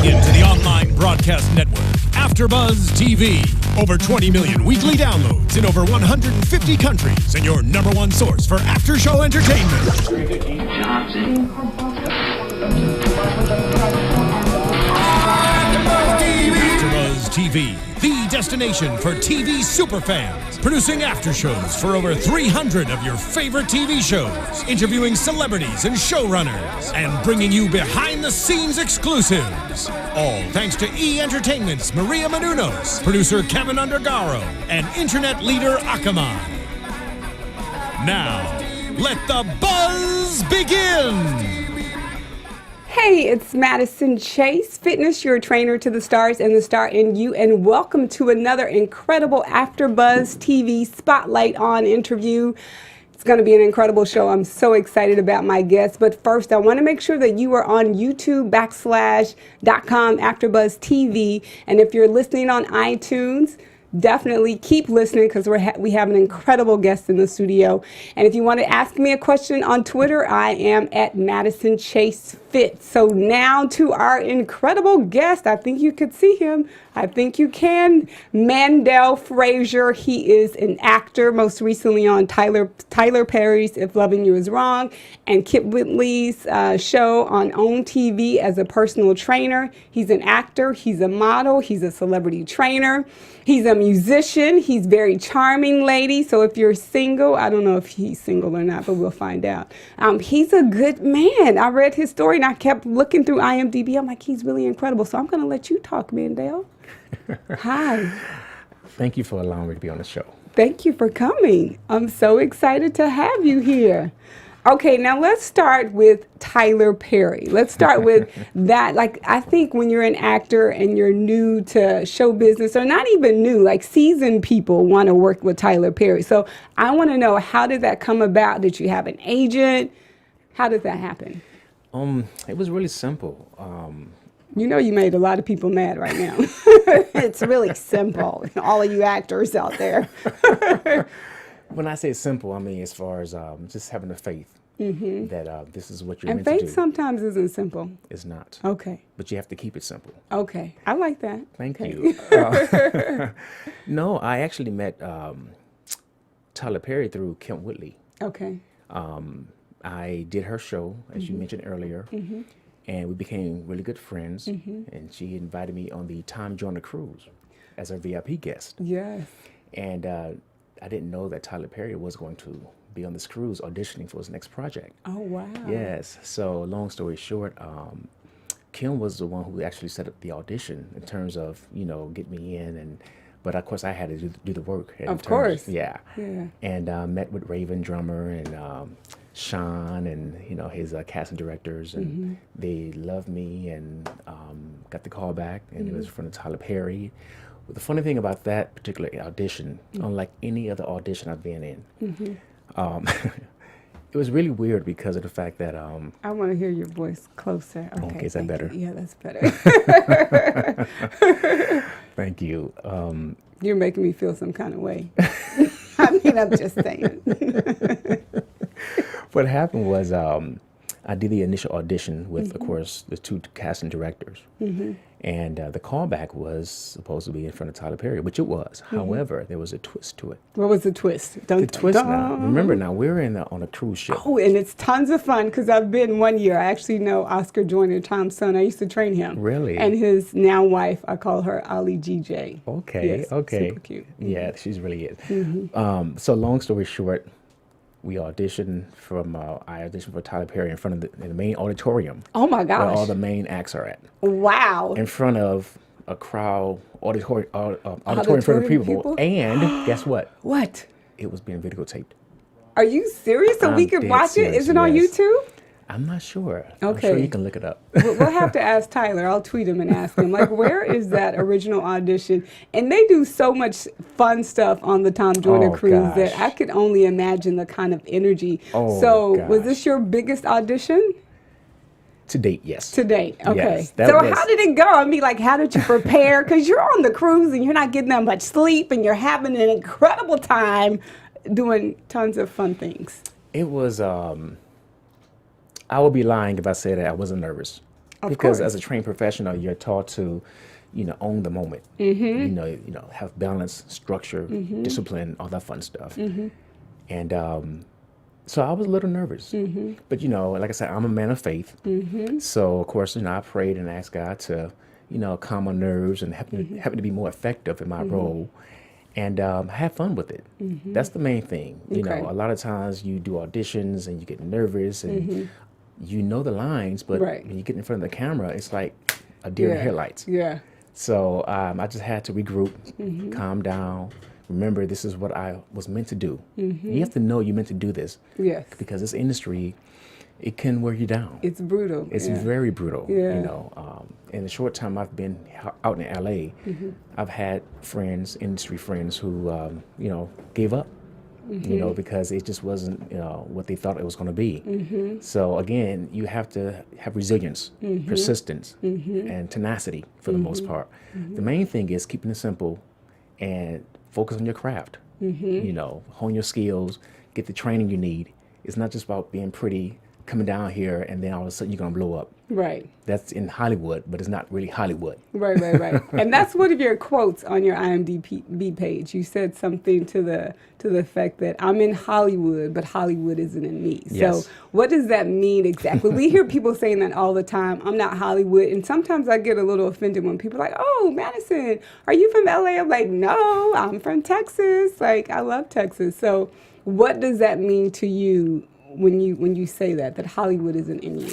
Tuning in to the online broadcast network, AfterBuzz TV. Over 20 million weekly downloads in over 150 countries, and your number one source for after-show entertainment. AfterBuzz TV, the destination for TV superfans. Producing aftershows for over 300 of your favorite TV shows. Interviewing celebrities and showrunners. And bringing you behind-the-scenes exclusives. All thanks to E! Entertainment's Maria Menounos, producer Kevin Undergaro, and internet leader Akamai. Now, let the buzz begin! Hey, it's Madison Chase, fitness, your trainer to the stars and the star in you, and welcome to another incredible AfterBuzz TV Spotlight On interview. It's going to be an incredible show. I'm so excited about my guests, but first I want to make sure that you are on YouTube.com AfterBuzz TV, and if you're listening on iTunes, definitely keep listening because we have an incredible guest in the studio. And if you want to ask me a question on Twitter, I am at Madison Chase Fit. So now to our incredible guest. I think you could see him. I think you can. Mandell Frazier. He is an actor, most recently on Tyler Perry's If Loving You Is Wrong and Kip Whitley's show on OWN TV as a personal trainer. He's an actor. He's a model. He's a celebrity trainer. He's a musician. He's very charming, lady. So if you're single, I don't know if he's single or not, but we'll find out. He's a good man. I read his story and I kept looking through IMDb. I'm like, he's really incredible. So I'm going to let you talk, Mandell. Hi. Thank you for allowing me to be on the show. Thank you for coming. I'm so excited to have you here. Okay, now let's start with Tyler Perry. Let's start with that. Like, I think when you're an actor and you're new to show business, or not even new, like seasoned people want to work with Tyler Perry. So I want to know, how did that come about? Did you have an agent? How did that happen? It was really simple. You know, you made a lot of people mad right now. It's really simple. All of you actors out there. When I say simple, I mean as far as just having the faith that this is what you're and meant to do. faith sometimes isn't simple. It's not. Okay. But you have to keep it simple. Okay. I like that. Thank you. No, I actually met Tyler Perry through Kip Whitley. Okay. I did her show, as you mentioned earlier, and we became really good friends, and she invited me on the Time Joyner cruise as her VIP guest. Yes. And I didn't know that Tyler Perry was going to be on this cruise auditioning for his next project. Oh, wow. Yes. So long story short, Kim was the one who actually set up the audition in terms of, you know, get me in. But of course I had to do the work. Of course. Yeah. Yeah. And met with Raven Drummer and Sean and, you know, his casting directors. And they loved me and got the call back. And it was in front of Tyler Perry. The funny thing about that particular audition, unlike any other audition I've been in, it was really weird because of the fact that... I want to hear your voice closer. Okay, is that better? Yeah, that's better. Thank you. You're making me feel some kind of way. I mean, I'm just saying. What happened was I did the initial audition with, of course, the two casting directors. And the callback was supposed to be in front of Tyler Perry, which it was. However, there was a twist to it. What was the twist? The twist now, remember now, we're on a cruise ship. Oh, and it's tons of fun because I've been one year. I actually know Oscar Joyner, Tom's son. I used to train him. Really? And his now wife, I call her Ali GJ. Okay, yes, okay. Super cute. Yeah, she's really is. So long story short, we auditioned I auditioned for Tyler Perry in front of the main auditorium. Oh my gosh. Where all the main acts are at. Wow. In front of a crowd, auditorium full of people. And guess what? What? It was being videotaped. Are you serious? So we could watch it? Is it on YouTube? I'm not sure. Okay. I'm sure you can look it up. We'll have to ask Tyler. I'll tweet him and ask him, like, where is that original audition? And they do so much fun stuff on the Tom Joyner cruise that I could only imagine the kind of energy. Was this your biggest audition? To date, yes. To date, okay. Yes, so how did it go? I mean, like, how did you prepare? Because you're on the cruise and you're not getting that much sleep and you're having an incredible time doing tons of fun things. It was, I would be lying if I said that I wasn't nervous. because as a trained professional, you're taught to, own the moment. Have balance, structure, discipline, all that fun stuff. And so I was a little nervous, but like I said, I'm a man of faith. So of course, I prayed and asked God to, calm my nerves and help me to be more effective in my role, and have fun with it. That's the main thing. A lot of times you do auditions and you get nervous and you know the lines, but when you get in front of the camera, it's like a deer in headlights. Yeah. So I just had to regroup, calm down. Remember, this is what I was meant to do. You have to know you're meant to do this. Yes. Because this industry, it can wear you down. It's brutal. It's very brutal. In the short time I've been out in LA, I've had friends, industry friends who, gave up. Because it just wasn't, what they thought it was going to be. So again, you have to have resilience, persistence, and tenacity for the most part. The main thing is keeping it simple and focus on your craft. Hone your skills, get the training you need. It's not just about being pretty, coming down here, and then all of a sudden you're going to blow up. Right. That's in Hollywood, but it's not really Hollywood. Right. And that's one of your quotes on your IMDb page. You said something to the effect that I'm in Hollywood, but Hollywood isn't in me. Yes. So what does that mean exactly? We hear people saying that all the time. I'm not Hollywood. And sometimes I get a little offended when people are like, oh, Madison, are you from LA? I'm like, no, I'm from Texas. Like, I love Texas. So what does that mean to you when you say that Hollywood isn't in you?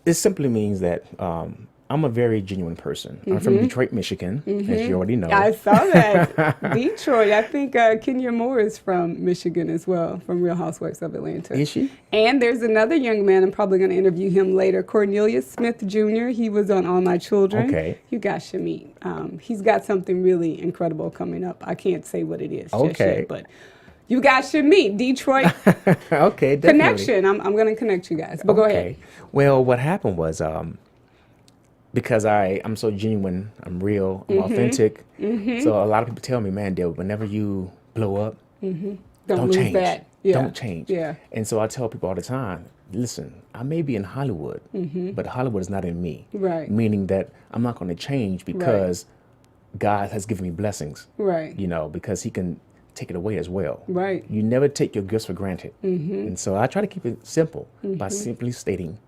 It simply means that I'm a very genuine person. I'm from Detroit, Michigan, as you already know. I saw that. Detroit. I think Kenya Moore is from Michigan as well, from Real Housewives of Atlanta. Is she? And there's another young man, I'm probably going to interview him later, Cornelius Smith Jr. He was on All My Children. Okay. You guys should meet. He's got something really incredible coming up. I can't say what it is just yet, but you guys should meet. Detroit okay, definitely. Connection. I'm going to connect you guys. But go ahead. Well, what happened was because I'm so genuine, I'm real, I'm authentic. So a lot of people tell me, Mandell, whenever you blow up, don't lose change. that. Yeah. Don't change. Yeah. And so I tell people all the time, listen, I may be in Hollywood, but Hollywood is not in me. Right. Meaning that I'm not going to change because God has given me blessings. Right. Because he can take it away as well. Right. You never take your gifts for granted. And so I try to keep it simple by simply stating,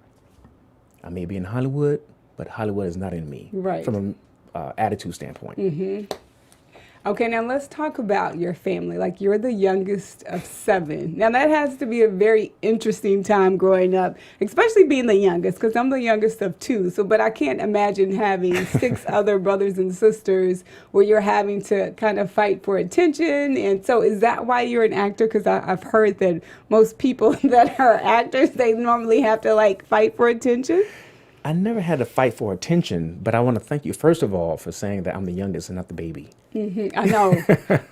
I may be in Hollywood, but Hollywood is not in me. Right. From an attitude standpoint. Okay, now let's talk about your family. Like, you're the youngest of 7. Now, that has to be a very interesting time growing up, especially being the youngest, because I'm the youngest of 2. So, but I can't imagine having 6 other brothers and sisters where you're having to kind of fight for attention. And so is that why you're an actor? Because I've heard that most people that are actors, they normally have to, like, fight for attention. I never had to fight for attention, but I want to thank you, first of all, for saying that I'm the youngest and not the baby. I know.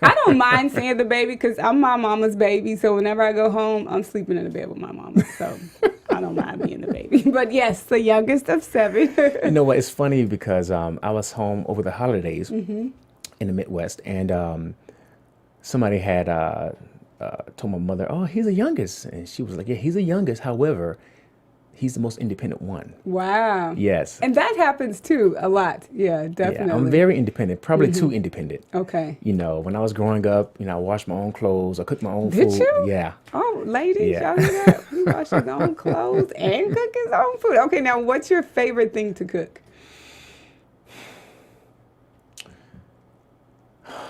I don't mind saying the baby because I'm my mama's baby. So whenever I go home, I'm sleeping in the bed with my mama. So I don't mind being the baby. But yes, the youngest of 7. You know what? It's funny because I was home over the holidays in the Midwest, and somebody had told my mother, oh, he's the youngest. And she was like, yeah, he's the youngest. However, he's the most independent one. Wow. Yes. And that happens too a lot. Yeah, definitely. Yeah, I'm very independent, probably too independent. Okay. When I was growing up, I washed my own clothes, I cooked my own food. Did you? Yeah. Oh, ladies, y'all hear that? He washed his own clothes and cook his own food. Okay, now what's your favorite thing to cook?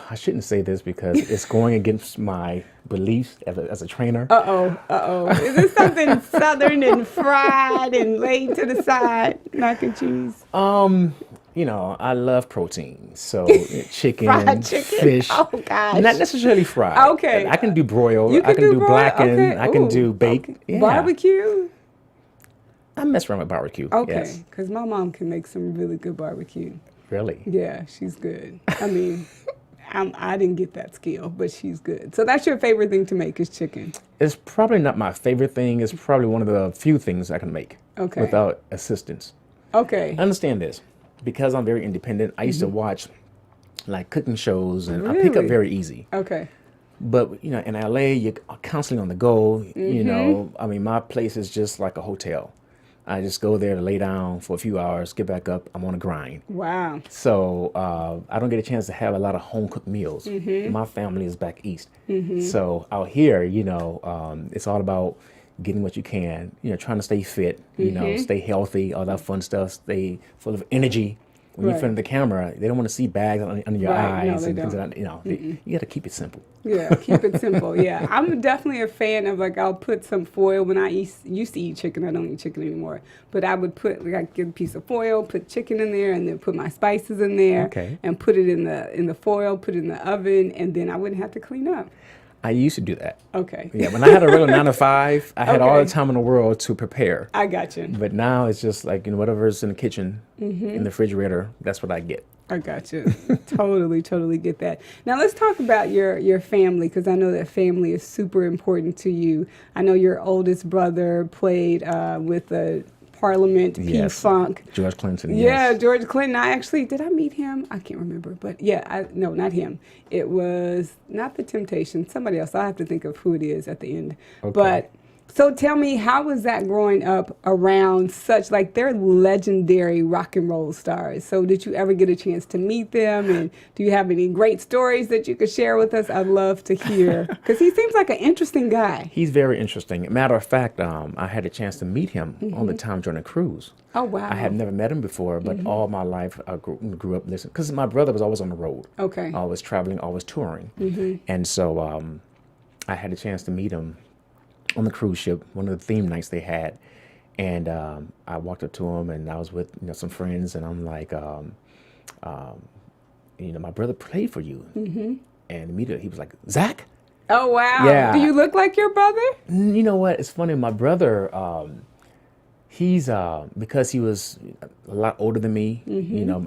I shouldn't say this because it's going against my beliefs as a trainer. Is this something southern and fried and laid to the side, mac and cheese? I love protein. So chicken, fried chicken, fish. Oh gosh. Not necessarily fried. Okay. I can do broiled. You can I can do blackened. Okay. I can do baked. Okay. Yeah. Barbecue? I mess around with barbecue. Okay, because my mom can make some really good barbecue. Really? Yeah, she's good. I mean, I didn't get that skill, but she's good. So that's your favorite thing to make is chicken? It's probably not my favorite thing. It's probably one of the few things I can make without assistance. Okay. Understand this. Because I'm very independent, I used to watch like cooking shows, and Really? I pick up very easy. Okay. But, in LA, you're constantly on the go. I mean, my place is just like a hotel. I just go there to lay down for a few hours, get back up. I'm on a grind. Wow. So I don't get a chance to have a lot of home cooked meals. My family is back east. So out here, it's all about getting what you can, trying to stay fit, stay healthy, all that fun stuff, stay full of energy. When you're in front of the camera, they don't want to see bags under your eyes and things like that. You got to keep it simple. Yeah, keep it simple. Yeah, I'm definitely a fan of I'll put some foil when I used to eat chicken. I don't eat chicken anymore, but I would put I'd get a piece of foil, put chicken in there, and then put my spices in there, and put it in the foil, put it in the oven, and then I wouldn't have to clean up. I used to do that. Okay. Yeah, when I had a regular 9 to 5, I had all the time in the world to prepare. I got you. But now it's just like whatever's in the kitchen, in the refrigerator, that's what I get. I got you. Totally get that. Now let's talk about your family, because I know that family is super important to you. I know your oldest brother played with the Parliament, P-Funk. George Clinton, Yeah, George Clinton. Did I meet him? I can't remember. But no, not him. It was not The Temptations, somebody else. I have to think of who it is at the end. Okay. But so tell me, how was that growing up around they're legendary rock and roll stars. So did you ever get a chance to meet them? And do you have any great stories that you could share with us? I'd love to hear, because he seems like an interesting guy. He's very interesting. Matter of fact, I had a chance to meet him on the Tom Joyner cruise. Oh, wow. I had never met him before, but all my life I grew up listening, because my brother was always on the road. Okay. Always traveling, always touring. And so I had a chance to meet him on the cruise ship, one of the theme nights they had. And I walked up to him, and I was with some friends, and I'm like, my brother played for you. And immediately he was like, Zach? Oh, wow. Yeah. Do you look like your brother? You know what? It's funny. My brother, he's, because he was a lot older than me,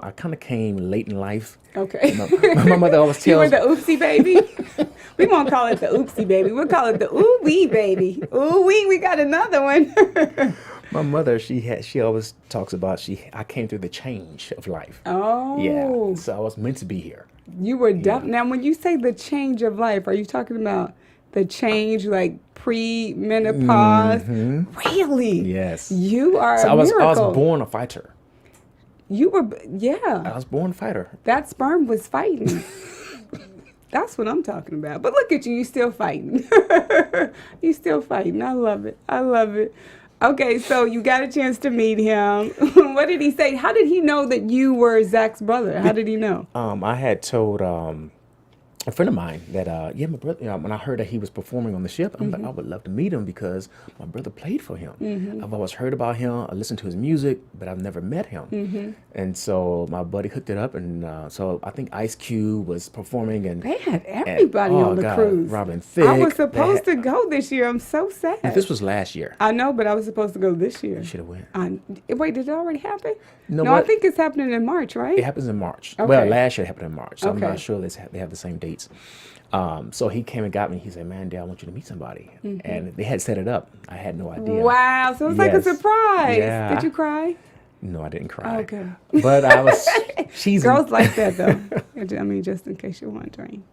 I kind of came late in life. Okay. My mother always tells You were the oopsie baby? We won't call it the oopsie baby. We'll call it the ooh-wee baby. Ooh-wee, we got another one. My mother, she always talks about I came through the change of life. Oh. Yeah. So I was meant to be here. You were Now, when you say the change of life, are you talking about the change like pre-menopause? Really? Yes. You are so a miracle. I was born a fighter. You were, I was born a fighter. That sperm was fighting. That's what I'm talking about. But look at you still fighting. You still fighting. I love it. Okay, so you got a chance to meet him. What did he say? How did he know that you were Zach's brother? How did he know? I had told a friend of mine that, my brother, when I heard that he was performing on the ship, I'm like, I would love to meet him because my brother played for him. I've always heard about him. I listened to his music, but I've never met him. And so my buddy hooked it up, and so I think Ice Cube was performing. And they had everybody on the cruise. Robin Thicke. I was supposed to go this year. I'm so sad. This was last year. I know, but I was supposed to go this year. You should have went. Wait, did it already happen? No, I think it's happening in March, right? It happens in March. Okay. Well, last year it happened in March, so Okay. I'm not sure they have the same dates. So he came and got me. He said, Mandell, I want you to meet somebody. And they had set it up. I had no idea. Wow, so it was like a surprise. Yeah. Did you cry? No, I didn't cry. Okay. But I was cheesy. Girls like that, though. I mean, just in case you're wondering.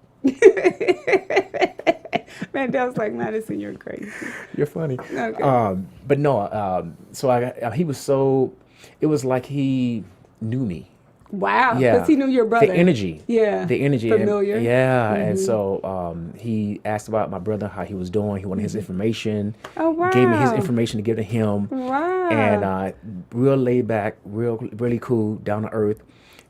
Mandell's like, Madison, you're crazy. You're funny. Okay. But no, so he was so, it was like he knew me. Wow, because Yeah. he knew your brother. The energy. Yeah. The energy. Familiar. And so he asked about my brother, how he was doing. He wanted his information. Oh, wow. Gave me his information to give to him. Wow. And real laid back, really cool, down to earth.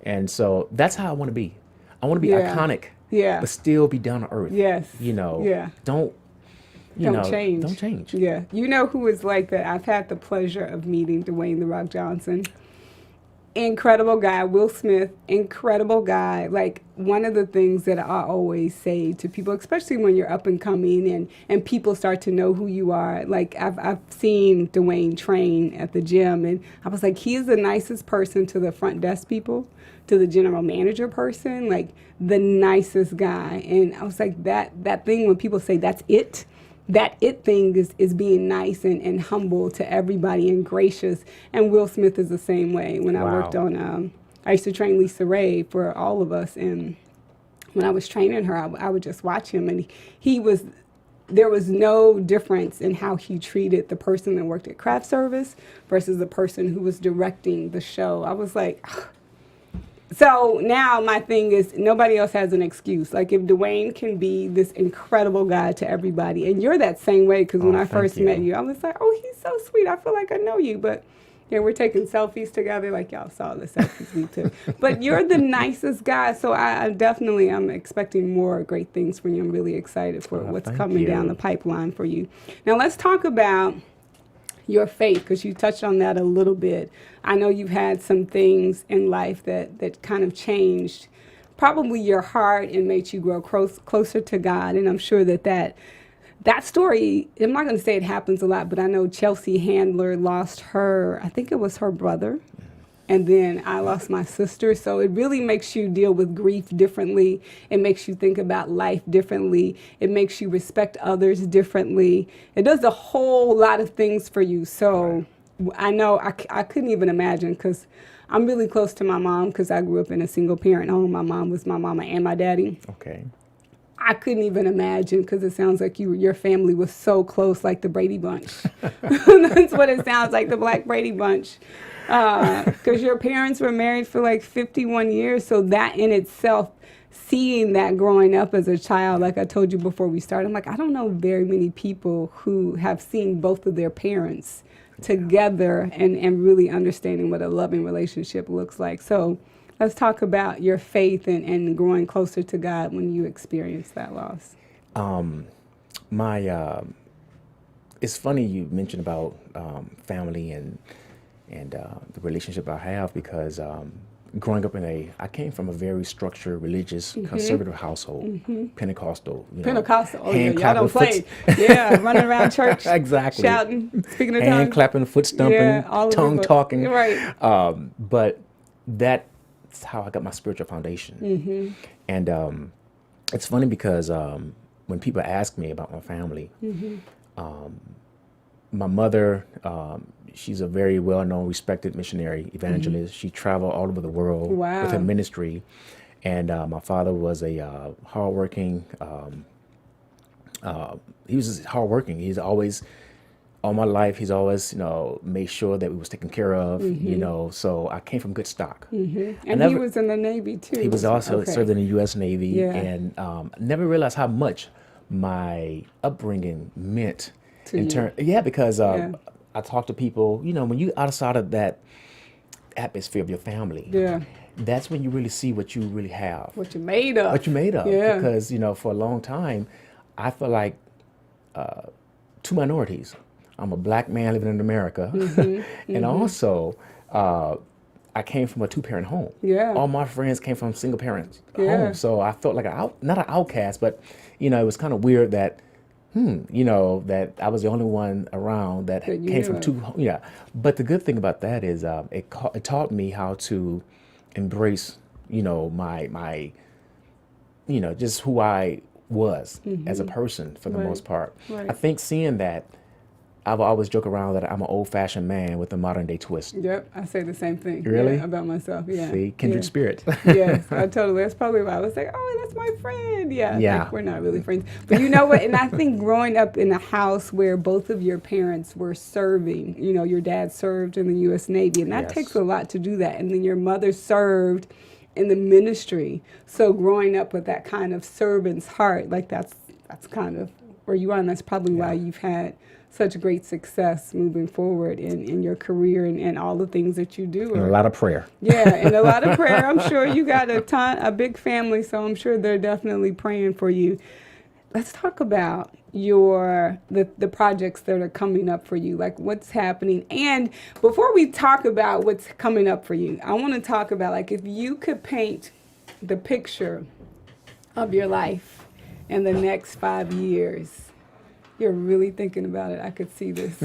And so that's how I want to be. I want to be iconic. Yeah. But still be down to earth. Yes. Yeah. Don't change. Don't change. Yeah. You know who is like that? I've had the pleasure of meeting Dwayne "The Rock" Johnson. Incredible guy. Will Smith, incredible guy. Like, one of the things that I always say to people, especially when you're up and coming and people start to know who you are. Like, I've seen Dwayne train at the gym, and I was like, he is the nicest person to the front desk people, to the general manager person, like the nicest guy. And I was like, that thing when people say that's it, that it thing is being nice and humble to everybody and gracious. And Will Smith is the same way. When I worked on, I used to train Lisa Ray for all of us. And when I was training her, I would just watch him. And he was there was no difference in how he treated the person that worked at craft service versus the person who was directing the show. I was like, ugh. So now my thing is nobody else has an excuse. Like if Dwayne can be this incredible guy to everybody, and you're that same way, because when I first met you, I was like, oh, he's so sweet. I feel like I know you, but yeah, we're taking selfies together, like y'all saw the selfies we took. But you're the nicest guy, so I'm expecting more great things from you. I'm really excited for what's coming down the pipeline for you. Now let's talk about your faith, because you touched on that a little bit. I know you've had some things in life that kind of changed probably your heart and made you grow closer to God, and I'm sure that story, I'm not going to say it happens a lot, but I know Chelsea Handler lost I think it was her brother, and then I lost my sister. So it really makes you deal with grief differently. It makes you think about life differently. It makes you respect others differently. It does a whole lot of things for you. So I know I couldn't even imagine, because I'm really close to my mom, because I grew up in a single parent home. My mom was my mama and my daddy. Okay. I couldn't even imagine, because it sounds like your family was so close, like the Brady Bunch. That's what it sounds like, the Black Brady Bunch. Because your parents were married for like 51 years. So that in itself, seeing that growing up as a child, like I told you before we started, I'm like, I don't know very many people who have seen both of their parents together and really understanding what a loving relationship looks like. So let's talk about your faith and growing closer to God when you experienced that loss. It's funny you mentioned about family and the relationship I have, because growing up I came from a very structured, religious, conservative household, Pentecostal. Pentecostal, oh yeah, y'all don't play. Yeah, running around church, exactly, shouting, speaking in tongues, hand clapping, foot stomping, tongue talking. Right. But that's how I got my spiritual foundation. And it's funny because when people ask me about my family, my mother, she's a very well-known, respected missionary evangelist. She traveled all over the world with her ministry. And my father was a hardworking, he was hardworking. He's always, all my life, he's always, made sure that we was taken care of, so I came from good stock. And he was in the Navy too. He was also served in the U.S. Navy, and never realized how much my upbringing meant because I talk to people, when you outside of that atmosphere of your family, that's when you really see what you really have. What you're made of. Yeah. Because, for a long time, I felt like two minorities. I'm a black man living in America. And also, I came from a two-parent home. Yeah. All my friends came from single-parent homes. So I felt like, not an outcast, but, it was kind of weird that, that I was the only one around that came from two. But the good thing about that is it taught me how to embrace, my just who I was as a person for the most part. I think seeing that, I've always joke around that I'm an old-fashioned man with a modern-day twist. Yep, I say the same thing. Really? About myself, yeah. See, kindred spirits. Yes, I totally. That's probably why I was like, oh, that's my friend. Yeah. Like, we're not really friends. But you know what? And I think growing up in a house where both of your parents were serving, your dad served in the U.S. Navy, and that takes a lot to do that. And then your mother served in the ministry. So growing up with that kind of servant's heart, like that's kind of where you are, and that's probably why you've had such great success moving forward in your career and all the things that you do. And a lot of prayer. Yeah, and a lot of prayer. I'm sure you got a big family, so I'm sure they're definitely praying for you. Let's talk about the projects that are coming up for you, like what's happening. And before we talk about what's coming up for you, I want to talk about, like, if you could paint the picture of your life in the next 5 years. You're really thinking about it. I could see this.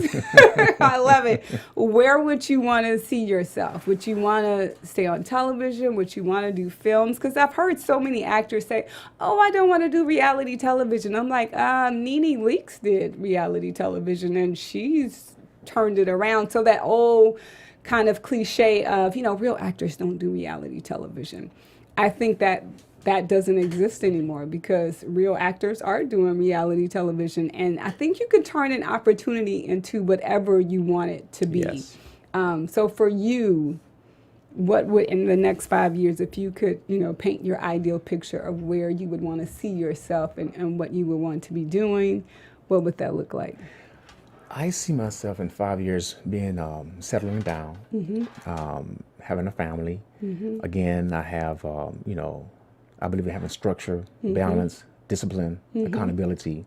I love it. Where would you want to see yourself? Would you want to stay on television? Would you want to do films? Because I've heard so many actors say, oh, I don't want to do reality television. I'm like, Nene Leakes did reality television, and she's turned it around. So that old kind of cliche of, real actors don't do reality television. I think that that doesn't exist anymore because real actors are doing reality television. And I think you could turn an opportunity into whatever you want it to be. Yes. So for you, what would, in the next 5 years, if you could, paint your ideal picture of where you would want to see yourself and what you would want to be doing, what would that look like? I see myself in 5 years being settling down, having a family. Again, I have, I believe in having structure, balance, discipline, accountability.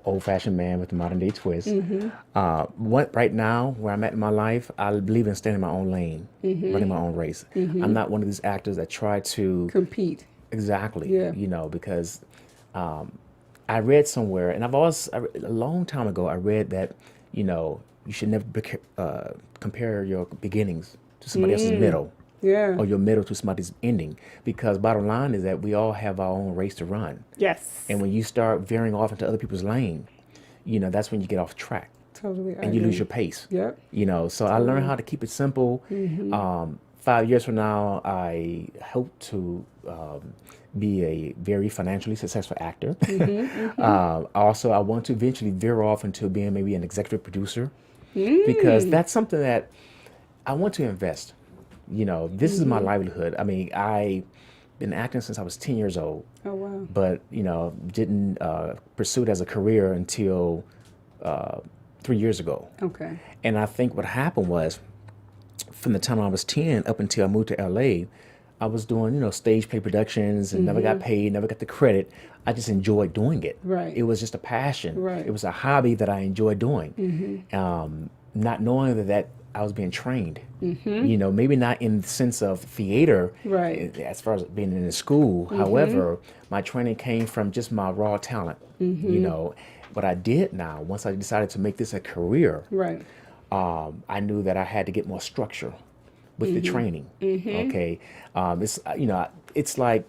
Old-fashioned man with a modern-day twist. Right now, where I'm at in my life, I believe in staying in my own lane, running my own race. I'm not one of these actors that try to compete. Exactly. Yeah. Because I read somewhere, and a long time ago, I read that, you should never compare your beginnings to somebody else's middle. Yeah. Or your middle to somebody's ending. Because bottom line is that we all have our own race to run. Yes. And when you start veering off into other people's lane, that's when you get off track. Totally. And you lose your pace. Yep. So I learned how to keep it simple. 5 years from now, I hope to be a very financially successful actor. Also, I want to eventually veer off into being maybe an executive producer. Because that's something that I want to invest. This is my livelihood. I mean, I've been acting since I was 10 years old. Oh, wow. But, didn't pursue it as a career until 3 years ago. Okay. And I think what happened was, from the time I was 10 up until I moved to LA, I was doing, stage play productions and never got paid, never got the credit. I just enjoyed doing it. Right. It was just a passion. Right. It was a hobby that I enjoyed doing. Not knowing that I was being trained, maybe not in the sense of theater, right, as far as being in the school. However, my training came from just my raw talent. What I did now, once I decided to make this a career, right, I knew that I had to get more structure with the training. Okay, it's like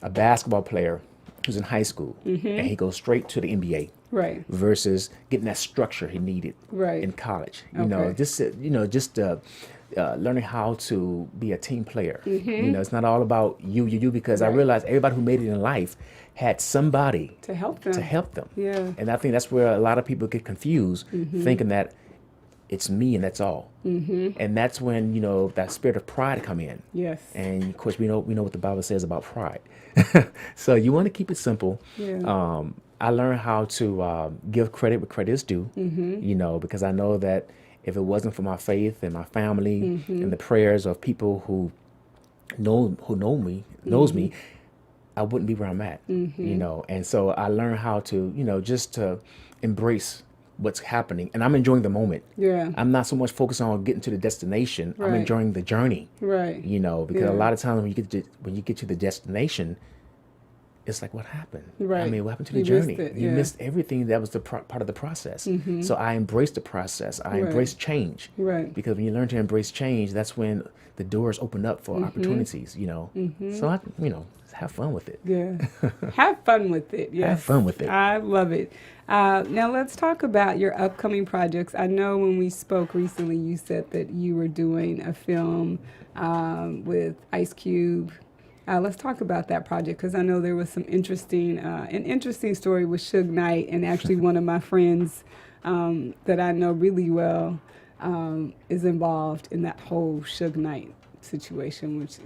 a basketball player who's in high school and he goes straight to the NBA. Right. Versus getting that structure he needed in college. Just learning how to be a team player. It's not all about you, because I realized everybody who made it in life had somebody to help them. Yeah. And I think that's where a lot of people get confused, thinking that it's me and that's all. And that's when, that spirit of pride come in. Yes. And of course, we know what the Bible says about pride. So you want to keep it simple. Yeah. I learned how to give credit where credit is due, because I know that if it wasn't for my faith and my family and the prayers of people who knows me, I wouldn't be where I'm at, And so I learned how to, just to embrace what's happening, and I'm enjoying the moment. Yeah. I'm not so much focused on getting to the destination. Right. I'm enjoying the journey. Right. Because a lot of times when you get to the destination, it's like, what happened? Right. I mean, what happened to the journey? You yeah. missed everything that was the part of the process. So I embraced the process. I embraced change. Right. Because when you learn to embrace change, that's when the doors open up for opportunities, So I, have fun with it. Yeah. Have fun with it. Yes. Have fun with it. I love it. Now let's talk about your upcoming projects. I know when we spoke recently, you said that you were doing a film with Ice Cube. Let's talk about that project, because I know there was some an interesting story with Suge Knight, and actually one of my friends that I know really well is involved in that whole Suge Knight situation, which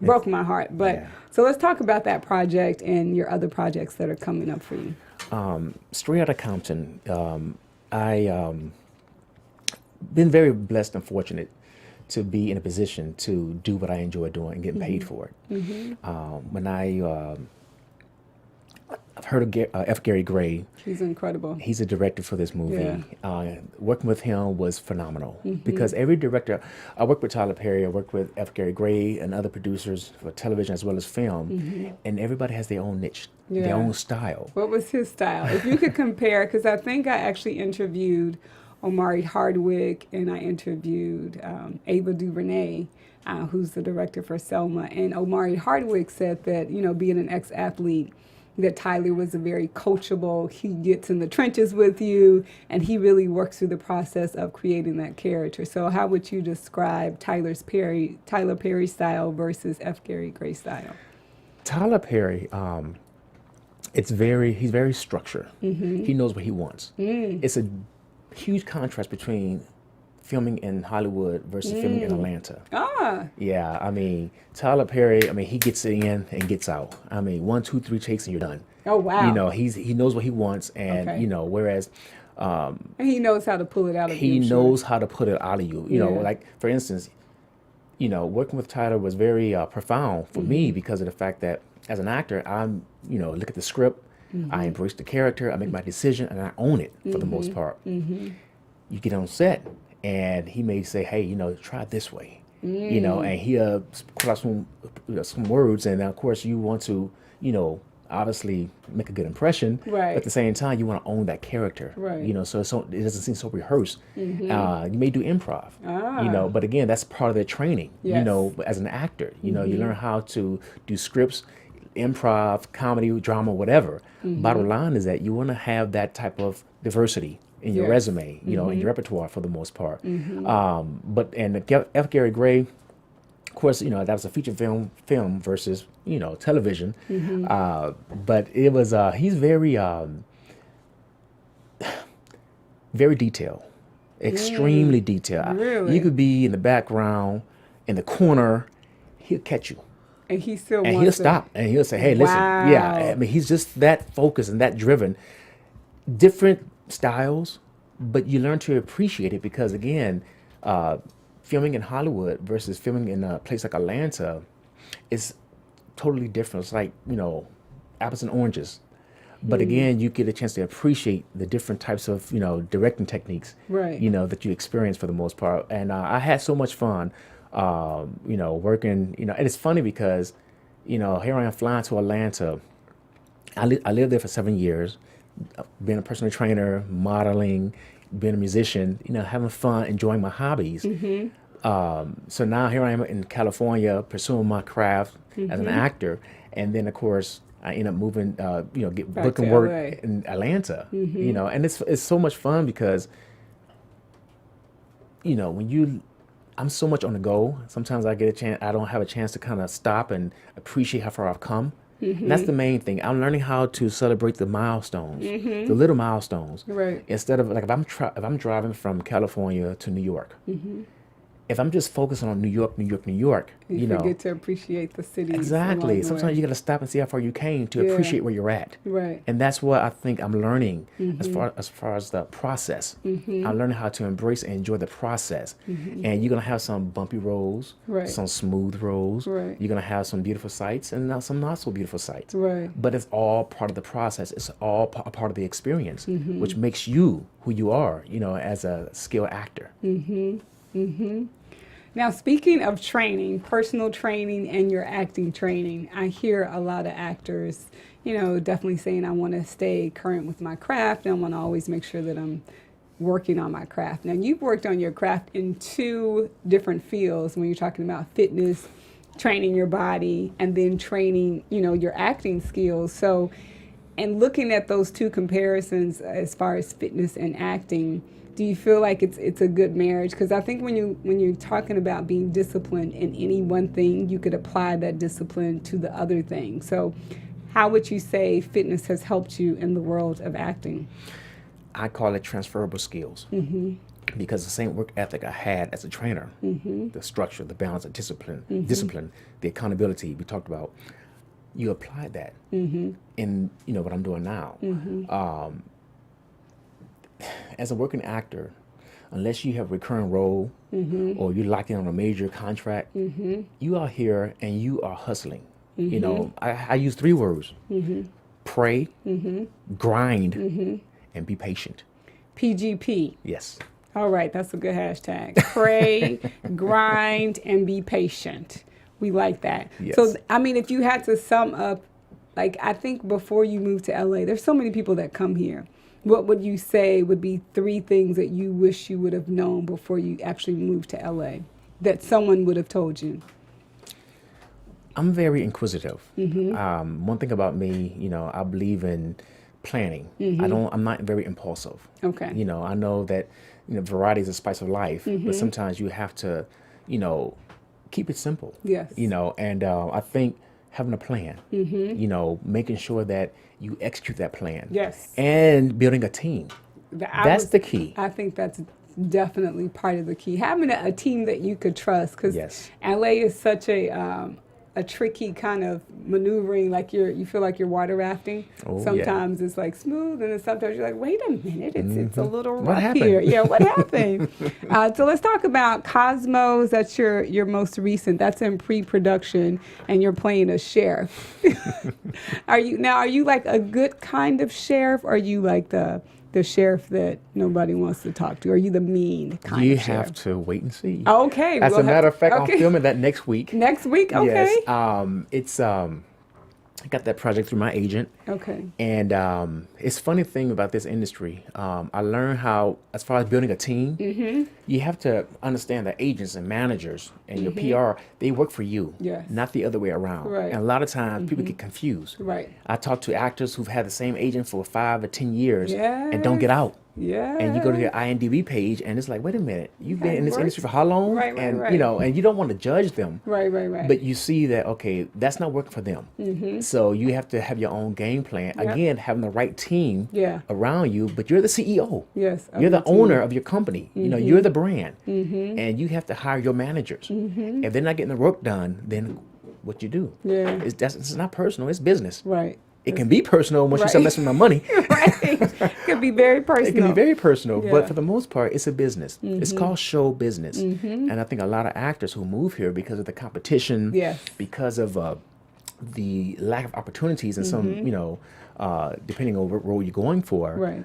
broke my heart. But so let's talk about that project and your other projects that are coming up for you. Straight out of Compton, I been very blessed and fortunate to be in a position to do what I enjoy doing and getting paid for it. When I've heard of F. Gary Gray. He's incredible. He's a director for this movie. Yeah. Working with him was phenomenal, because every director, I worked with Tyler Perry, I worked with F. Gary Gray and other producers for television as well as film, and everybody has their own niche, their own style. What was his style? If you could compare, because I think I actually interviewed Omari Hardwick, and I interviewed Ava DuVernay, who's the director for Selma. And Omari Hardwick said that, being an ex-athlete, that Tyler was a very coachable. He gets in the trenches with you, and he really works through the process of creating that character. So how would you describe Tyler Perry style versus F. Gary Gray style? Tyler Perry, he's very structured. He knows what he wants. It's a huge contrast between filming in Hollywood versus filming in Atlanta. Yeah, I mean, Tyler Perry, I mean, he gets in and gets out. I mean, 1, 2, 3 takes and you're done. Oh, wow. You know, he knows what he wants, and, you know, whereas... and he knows how to pull it out of you. He knows how to put it out of you. You know, like, for instance, you know, working with Tyler was very profound for me because of the fact that as an actor, I'm, you know, look at the script, I embrace the character, I make my decision, and I own it for the most part. You get on set, and he may say, hey, you know, try it this way, you know, and he put out some words, and of course you want to, you know, obviously make a good impression, right. But at the same time you want to own that character, right. You know, so it doesn't seem so rehearsed. You may do improv, you know, but again, that's part of their training, you know, as an actor, you know, you learn how to do scripts, improv, comedy, drama, whatever. Bottom line is that you want to have that type of diversity in your resume, you know, in your repertoire for the most part. But F. Gary Gray, of course, you know, that was a feature film versus, you know, television. But it was, he's very, very detailed, extremely detailed. Really? You could be in the background, in the corner, he'll catch you. And he still and wants he'll stop and he'll say, hey, listen, yeah, I mean, he's just that focused and that driven. Different styles, but you learn to appreciate it because, again, filming in Hollywood versus filming in a place like Atlanta is totally different. It's like, you know, apples and oranges. But again, you get a chance to appreciate the different types of, you know, directing techniques, right. You know, that you experience for the most part. And I had so much fun, you know, working, you know, and it's funny because, you know, here I am flying to Atlanta. I lived there for 7 years, being a personal trainer, modeling, being a musician, you know, having fun, enjoying my hobbies. So now here I am in California pursuing my craft as an actor. And then, of course, I end up moving, you know, booking work in Atlanta, you know, and it's so much fun because, you know, I'm so much on the go. Sometimes I don't have a chance to kind of stop and appreciate how far I've come. And that's the main thing. I'm learning how to celebrate the milestones, the little milestones. Right. Instead of like if I'm driving from California to New York, if I'm just focusing on New York, you know, forget to appreciate the city. Exactly. Sometimes you got to stop and see how far you came to appreciate where you're at. Right. And that's what I think I'm learning as far as the process. I'm learning how to embrace and enjoy the process. And you're gonna have some bumpy roads, some smooth roads. You're gonna have some beautiful sights and some not so beautiful sights. But it's all part of the process. It's all a part of the experience, which makes you who you are, you know, as a skilled actor. Now, speaking of training, personal training and your acting training, I hear a lot of actors, you know, definitely saying I want to stay current with my craft and I want to always make sure that I'm working on my craft. Now, you've worked on your craft in 2 different fields when you're talking about fitness, training your body, and then training, you know, your acting skills. So, and looking at those 2 comparisons as far as fitness and acting, do you feel like it's a good marriage? Because I think when you're talking about being disciplined in any one thing, you could apply that discipline to the other thing. So how would you say fitness has helped you in the world of acting? I call it transferable skills. Because the same work ethic I had as a trainer, the structure, the balance, the discipline, the accountability we talked about, you apply that in, you know, what I'm doing now. As a working actor, unless you have a recurring role or you're locked in on a major contract, you are here and you are hustling. You know, I use 3 words: pray, grind, and be patient. PGP. Yes. All right, that's a good hashtag. Pray, grind, and be patient. We like that. Yes. So, I mean, if you had to sum up, like, I think before you moved to LA, there's so many people that come here. What would you say would be 3 things that you wish you would have known before you actually moved to LA that someone would have told you? I'm very inquisitive. One thing about me, I believe in planning. I'm not very impulsive. Okay. I know that, variety is the spice of life, but sometimes you have to, keep it simple. Yes. And I think having a plan, making sure that you execute that plan. Yes. And building a team. That's the key. I think that's definitely part of the key. Having a team that you could trust, because LA is such a tricky kind of maneuvering, like you feel like you're water rafting. Sometimes it's like smooth, and then sometimes you're like, wait a minute, it's a little rough here. Yeah, what happened? So let's talk about Cosmos. That's your most recent. That's in pre-production, and you're playing a sheriff. Are you like a good kind of sheriff, or are you like the sheriff that nobody wants to talk to? Are you the mean kind you of sheriff? have to wait and see. Okay. As a matter of fact, I'm filming that next week. Next week? Okay. Yes. It's I got that project through my agent. Okay. And it's funny thing about this industry. I learned how, as far as building a team, you have to understand that agents and managers and your PR, they work for you, not the other way around. Right. And a lot of times people get confused. Right. I talk to actors who've had the same agent for 5 or 10 years and don't get out. Yeah. And you go to your IMDb page, and it's like, wait a minute, you've been in this industry for how long? Right. And you don't want to judge them. Right. But you see that, okay, that's not working for them. So you have to have your own game plan. Again, having the right team around you, but you're the CEO. Yes. You're the owner of your company. You're the brand. And you have to hire your managers. If they're not getting the work done, then what you do? Yeah. It's not personal, it's business. Right. It can be personal once you start messing with my money. It can be very personal. It can be very personal, but for the most part, it's a business. It's called show business. And I think a lot of actors who move here because of the competition, because of the lack of opportunities and some, depending on what role you're going for,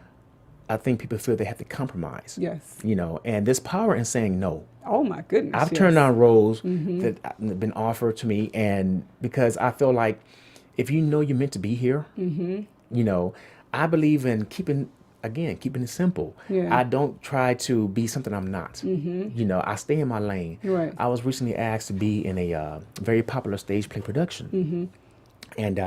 I think people feel they have to compromise. Yes. And there's power in saying no. Oh my goodness. I've turned down roles that have been offered to me, and because I feel like if you know you're meant to be here, I believe in keeping it simple. Yeah. I don't try to be something I'm not. I stay in my lane. Right. I was recently asked to be in a very popular stage play production. And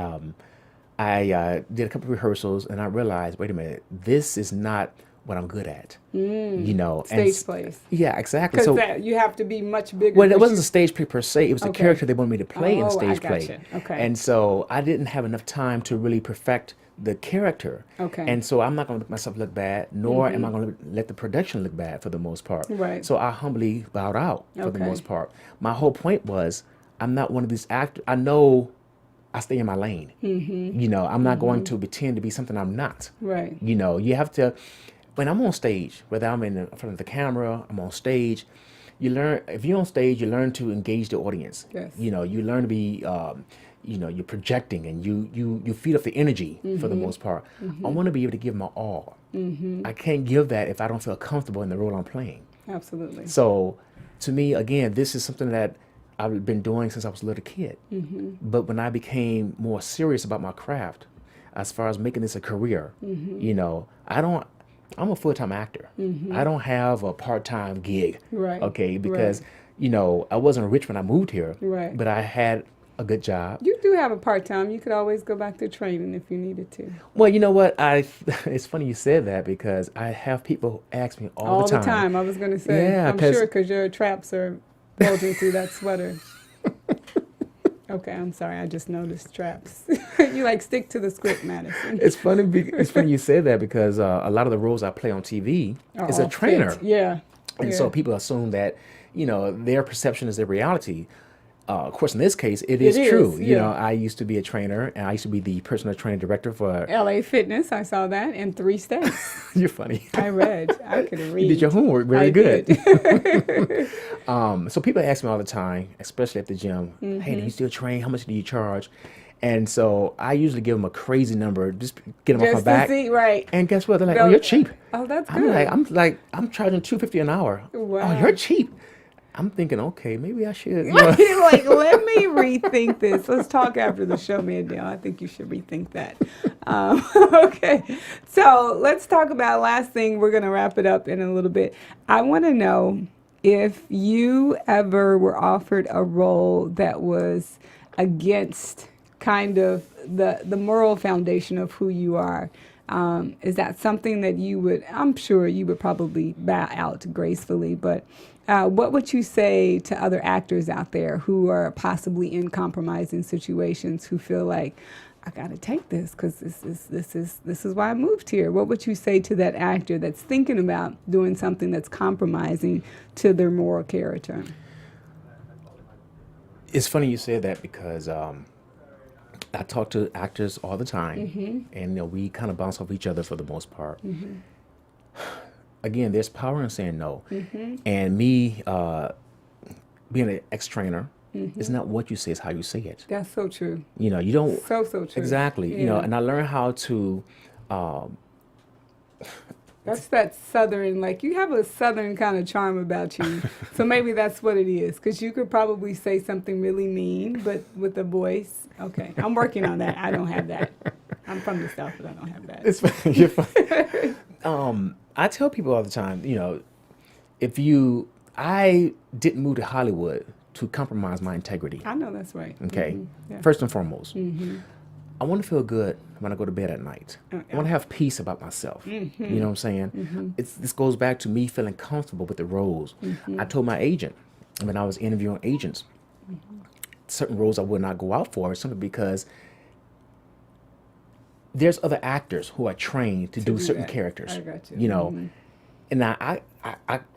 I did a couple of rehearsals, and I realized, wait a minute, this is not what I'm good at. Stage plays. Yeah, exactly. Because So you have to be much bigger. well, it wasn't a stage play per se. It was a character they wanted me to play in a stage I play. gotcha. Okay. And so I didn't have enough time to really perfect the character. Okay. And so I'm not going to make myself look bad, nor am I going to let the production look bad for the most part. Right. So I humbly bowed out for the most part. My whole point was, I'm not one of these actors. I know I stay in my lane. I'm not going to pretend to be something I'm not. Right. You have to. When I'm on stage, whether I'm in front of the camera, I'm on stage, you learn, if you're on stage, you learn to engage the audience. Yes. You learn to be, you're projecting, and you feed off the energy for the most part. I want to be able to give my all. I can't give that if I don't feel comfortable in the role I'm playing. Absolutely. So to me, again, this is something that I've been doing since I was a little kid. But when I became more serious about my craft, as far as making this a career, I'm a full-time actor. I don't have a part-time gig. Right. Okay, because I wasn't rich when I moved here. Right. But I had a good job. You do have a part-time. You could always go back to training if you needed to. Well, you know what? It's funny you said that, because I have people ask me all the time. All the time. I was going to say. Yeah, I'm sure, because your traps are bulging through that sweater. Okay, I'm sorry. I just noticed traps. You stick to the script, Madison. It's funny you say that, because a lot of the roles I play on TV is a trainer. Fit. Yeah. And so people assume that, their perception is their reality. Of course, in this case, it is true. Yeah. I used to be a trainer, and I used to be the personal training director for LA Fitness. I saw that in 3 states. You're funny. I read. I could read. You did your homework very good. Did. So people ask me all the time, especially at the gym, hey, do you still train? How much do you charge? And so I usually give them a crazy number, just get them off my back. See, right. And guess what? They're like, oh, you're cheap. Oh, that's good. I'm charging $250 an hour. Wow. Oh, you're cheap. I'm thinking, okay, maybe I should. Let me rethink this. Let's talk after the show, Mandell. I think you should rethink that. Okay. So let's talk about last thing. We're going to wrap it up in a little bit. I want to know if you ever were offered a role that was against kind of the moral foundation of who you are. Is that something that I'm sure you would probably bow out gracefully, but what would you say to other actors out there who are possibly in compromising situations, who feel like, I got to take this because this is why I moved here? What would you say to that actor that's thinking about doing something that's compromising to their moral character? It's funny you said that because I talk to actors all the time, and we kind of bounce off each other for the most part. Again, there's power in saying no. And me being an ex-trainer, it's not what you say, it's how you say it. That's so true. You know, you don't... So true. Exactly. Yeah. You know, and I learned how to... That's that Southern, like you have a Southern kind of charm about you. So maybe that's what it is, because you could probably say something really mean, but with a voice. Okay, I'm working on that. I don't have that. I'm from the South, but I don't have that. It's fine. You're fine. I tell people all the time, you know, I didn't move to Hollywood to compromise my integrity. I know that's right. Okay, Yeah. first and foremost. I want to feel good when I go to bed at night. I want to have peace about myself. You know what I'm saying? This goes back to me feeling comfortable with the roles. I told my agent when I was interviewing agents, certain roles I would not go out for, simply because there's other actors who are trained to do certain characters. I got you. You know, and I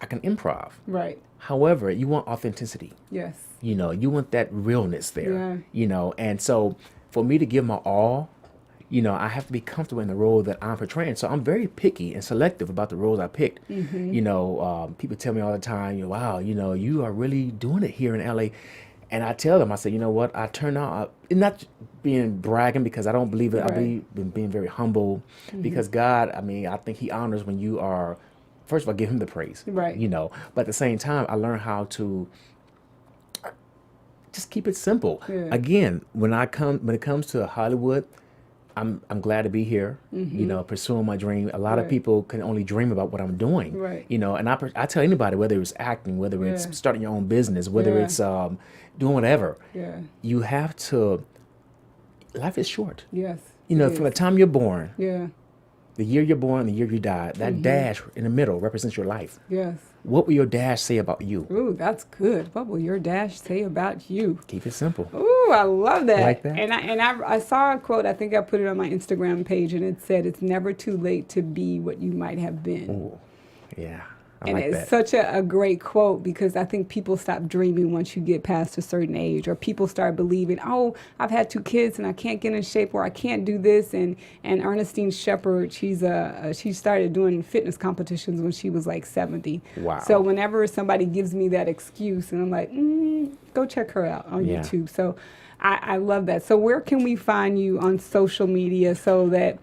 can improv. Right. However, you want authenticity. Yes. You know, you want that realness there. Yeah. You know, and so for me to give my all, you know, I have to be comfortable in the role that I'm portraying. So I'm very picky and selective about the roles I picked. You know, people tell me all the time, wow, you know, you are really doing it here in LA. And I tell them, I say, you know what, I turn out, not being bragging, because I don't believe it. I've been being very humble, because God, I mean, I think he honors when you are, first of all, give him the praise. Right. You know, but at the same time, I learned how to just keep it simple. Yeah. Again, when it comes to Hollywood, I'm glad to be here, you know, pursuing my dream. A lot of people can only dream about what I'm doing, you know, and I tell anybody, whether it's acting, whether it's starting your own business, whether it's doing whatever, you have to, life is short. Yes. You know, from the time you're born, Yeah. the year you're born, the year you die, that dash in the middle represents your life. Yes. What will your dash say about you? Ooh, that's good. What will your dash say about you? Keep it simple. Ooh, I love that. Like that? And I saw a quote, I think I put it on my Instagram page, and it said, it's never too late to be what you might have been. Ooh, yeah. I And like it's that. such a great quote, because I think people stop dreaming once you get past a certain age, or people start believing, oh, I've had 2 kids and I can't get in shape, or I can't do this. And Ernestine Shepard, she started doing fitness competitions when she was like 70. Wow. So whenever somebody gives me that excuse, and I'm like, go check her out on YouTube. So I love that. So where can we find you on social media so that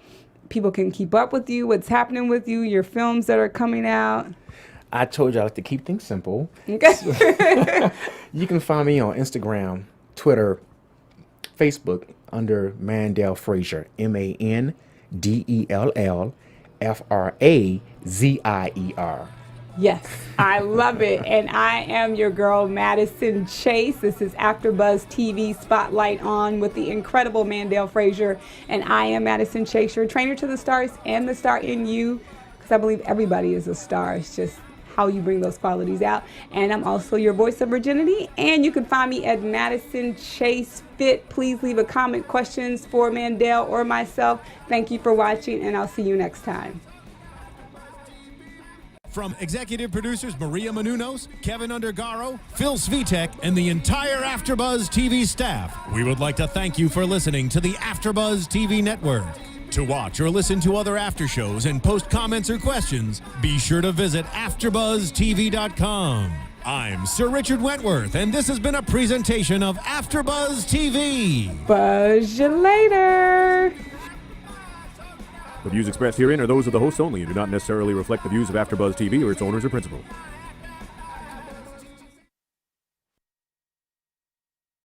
people can keep up with you, what's happening with you, your films that are coming out? I told you I like to keep things simple. Okay. So, you can find me on Instagram, Twitter, Facebook under Mandell Frazier, MANDELL FRAZIER. Yes, I love it. And I am your girl, Madison Chase. This is AfterBuzz TV Spotlight On with the incredible Mandell Frazier. And I am Madison Chase, your trainer to the stars and the star in you, because I believe everybody is a star. It's just how you bring those qualities out. And I'm also your voice of virginity. And you can find me at Madison Chase Fit. Please leave a comment, questions for Mandell or myself. Thank you for watching, and I'll see you next time. From executive producers Maria Menounos, Kevin Undergaro, Phil Svitek, and the entire AfterBuzz TV staff, we would like to thank you for listening to the AfterBuzz TV network. To watch or listen to other after shows and post comments or questions, be sure to visit AfterBuzzTV.com. I'm Sir Richard Wentworth, and this has been a presentation of AfterBuzz TV. Buzz you later. The views expressed herein are those of the hosts only and do not necessarily reflect the views of AfterBuzz TV or its owners or principals.